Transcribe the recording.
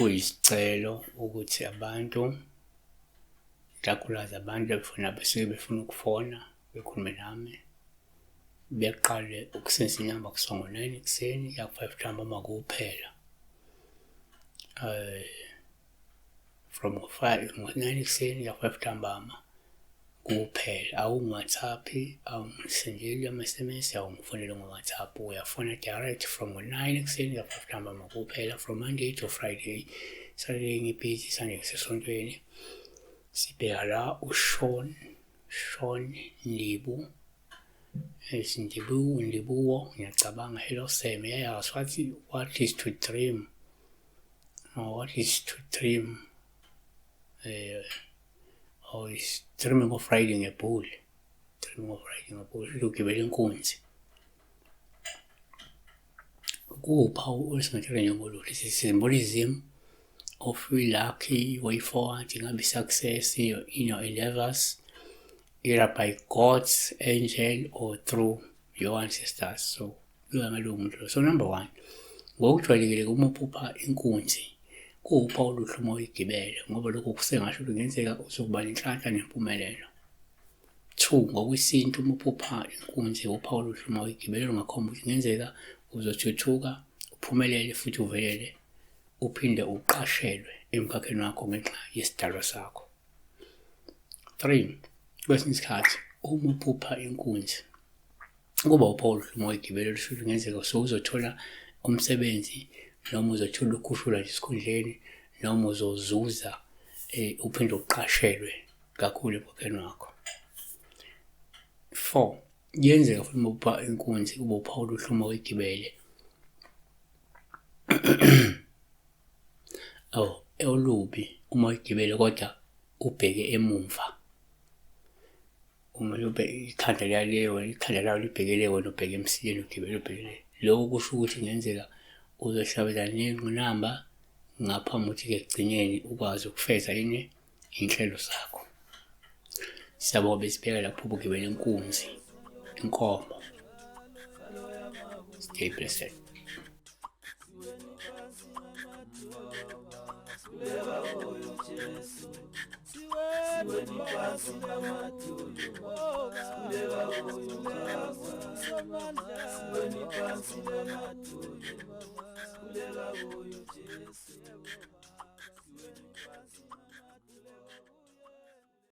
kuyisicelo ukuthi abantu, ikakhulukazi abantu basuke befuna ukufona bekhulume nami, beqale ukusebenzisa inamba kusukela ngo-9 ekuseni kuya ku-5 ntambama kuphela. From ngo-9 ekuseni kuya ku-5 ntambama kuphela. Awungu-WhatsApp, awungisendeli ama-SMS, awungifonele ngo-WhatsApp. Uyafona direct from ngo-9 ekuseni kuya ku-5 ntambama kuphela, from Monday to Friday. Saturday ngibhizi, Sunday ngisesontweni. Sibheka la uSean Ndibu. Ndibuwo, ngiyacabanga. Hello Sam, Swati, what is to dream? What is to dream? Is dreaming of riding a bull. Dreaming of riding a bull. Ukugibela inkunzi. Kuwuphawu olusingathela njengololu. It's a symbolism of lucky way forward, ingabe success in your endeavors, either by God's angel or through your ancestors. So, so number one, ngokujwayelekile uma uphupha inkunzi, kuwuphawu oluhle uma uyigibele, ngoba lokho kusengasho ukuthi kungenzeka uzokuba nenhlanhla nempumelelo. 2, ngokwesintu uma uphupha inkunzi, uphawu oluhle uma uyigibele, ungakhomba ukuthi kungenzeka uzothuthuka, uphumelele futhi uvelele, uphinde uqashelwe emkhakheni wakho ngenxa yesidalwa sakho. 3, kwesinye isikhathi uma uphupha inkunzi, kuba uphawu oluhle uma uyigibele, lusho ukuthi kungenzeka uzothola umsebenzi, noma uzothola ukukhushulwa nje esikhundleni, noma uzozuza uphinde uqashelwe kakhulu emkhakheni wakho. 4, kuyenzeka futhi uma uphupha inkunzi, kuba uphawu oluhle uma uyigibele, olubi uma uyigibele kodwa ubheke emumva. Uma ikhanda lawo libhekele wena, ubheke emsileni, ugibele ubhekele. Lokho kusho ukuthi kungenzeka uzohlabelana nengqinamba ngaphambi ukuthi-ke ekugcineni ukwazi ukufeza iy'nhlelo zakho. Siyabonga besibheka lapho ubugibele inkunzi, inkomo. Stay blessed.